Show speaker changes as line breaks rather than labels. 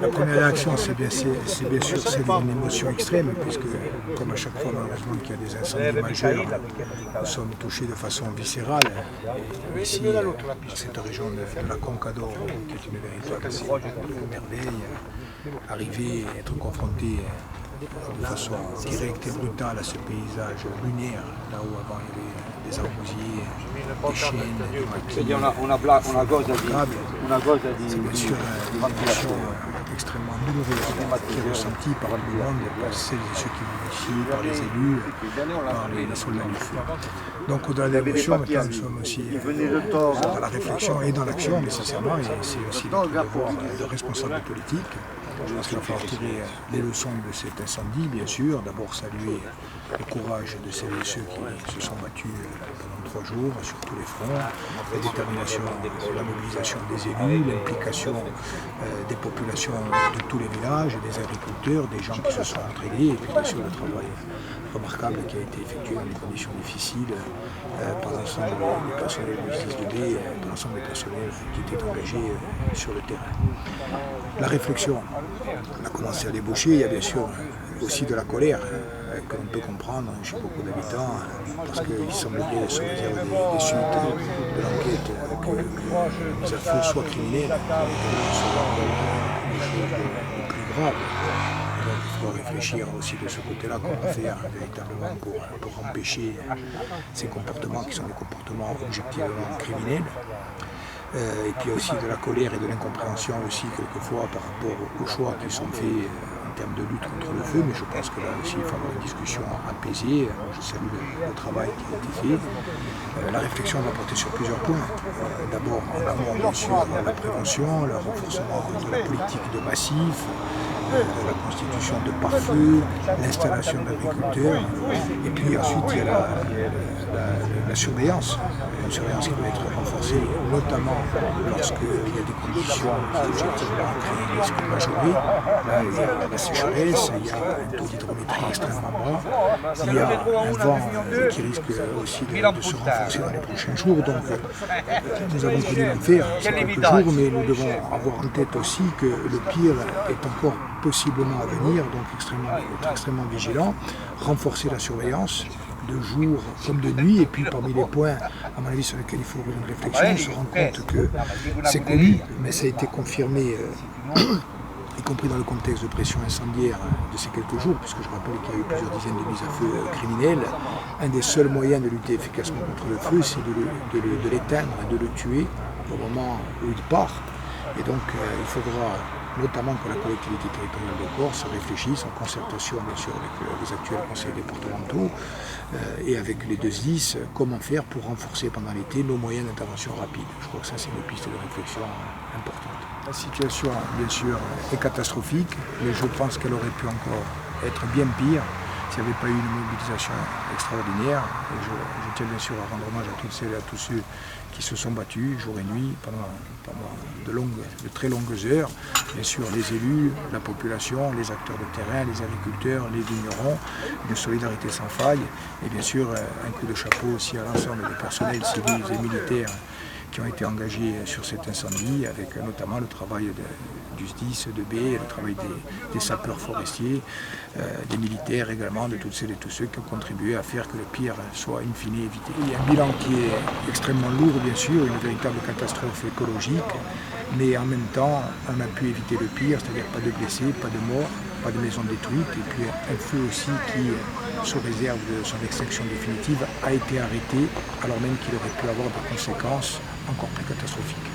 La première réaction, c'est bien sûr celle d'une émotion extrême, puisque comme à chaque fois malheureusement qu'il y a des incendies majeurs, nous sommes touchés de façon viscérale. Et ici, dans cette région de la Conca d'Oro, qui est une véritable merveille, arriver et être confronté de façon directe et brutale à ce paysage lunaire, là où avant il y avait des arbousiers, des chênes, des maquis, c'est bien sûr une émotion extrêmement douloureuse qui est ressentie par tout le monde, par celles et ceux qui vivent ici, par les élus, par les soldats du feu. Donc au-delà de l'émotion, maintenant nous sommes aussi dans la réflexion et dans l'action nécessairement, et c'est aussi notre devoir de responsables politiques. Je pense qu'il va falloir tirer les leçons de cet incendie, bien sûr. D'abord saluer le courage de celles et ceux qui se sont battus pendant 3 jours sur tous les fronts, la détermination, la mobilisation des élus, l'implication des populations de tous les villages, des agriculteurs, des gens qui se sont entraînés, et puis bien sûr le travail remarquable qui a été effectué dans des conditions difficiles par l'ensemble des personnels du 6-2B, par l'ensemble des personnels qui étaient engagés sur le terrain. La réflexion, on a commencé à débaucher, il y a bien sûr aussi de la colère que l'on peut comprendre chez beaucoup d'habitants, parce qu'il semblerait, sous réserve des suites de l'enquête, que les mises à feu soient criminelles, soient des choses plus graves. Donc il faut réfléchir aussi de ce côté-là, comment faire véritablement pour empêcher ces comportements qui sont des comportements objectivement criminels. Et puis aussi de la colère et de l'incompréhension aussi quelquefois par rapport aux choix qui sont faits en termes de lutte contre le feu, mais je pense que là aussi il faut avoir une discussion apaisée. Je salue le travail qui a été fait. La réflexion va porter sur plusieurs points. D'abord en amont bien sûr la prévention, le renforcement de la politique de massif, de la constitution de pare-feu, l'installation d'agriculteurs, et puis ensuite il y a la surveillance, une surveillance qui doit être renforcée, notamment lorsqu'il y a des conditions qui objectivement créent un risque majoré. Là, il y a la sécheresse, il y a un taux d'hydrométrie extrêmement bas, il y a un vent qui risque aussi de se renforcer dans les prochains jours. Donc nous avons connu l'enfer ces quelques jours, mais nous devons avoir en tête aussi que le pire est encore possiblement à venir, donc être extrêmement vigilant, renforcer la surveillance de jour comme de nuit, et puis parmi les points à mon avis sur lesquels il faut ouvrir une réflexion, on se rend compte que c'est connu, mais ça a été confirmé y compris dans le contexte de pression incendiaire de ces quelques jours, puisque je rappelle qu'il y a eu plusieurs dizaines de mises à feu criminelles. Un des seuls moyens de lutter efficacement contre le feu, c'est de l'éteindre et de le tuer au moment où il part. Et donc il faudra notamment que la collectivité territoriale de Corse réfléchisse en concertation bien sûr avec les actuels conseils départementaux et avec les 2 SDIS, comment faire pour renforcer pendant l'été nos moyens d'intervention rapide. Je crois que ça c'est une piste de réflexion importante. La situation bien sûr est catastrophique, mais je pense qu'elle aurait pu encore être bien pire s'il n'y avait pas eu une mobilisation extraordinaire. Et je tiens bien sûr à rendre hommage à toutes celles et à tous ceux qui se sont battus jour et nuit pendant de très longues heures. Bien sûr les élus, la population, les acteurs de terrain, les agriculteurs, les vignerons, une solidarité sans faille. Et bien sûr un coup de chapeau aussi à l'ensemble des personnels civils et militaires qui ont été engagés sur cet incendie, avec notamment le travail du SDIS 2B, le travail des sapeurs forestiers, des militaires également, de toutes celles et tous ceux qui ont contribué à faire que le pire soit in fine évité. Il y a un bilan qui est extrêmement lourd, bien sûr, une véritable catastrophe écologique, mais en même temps, on a pu éviter le pire, c'est-à-dire pas de blessés, pas de morts, pas de maisons détruites, et puis un feu aussi qui, sous réserve de son extinction définitive, a été arrêté, alors même qu'il aurait pu avoir des conséquences encore plus catastrophiques.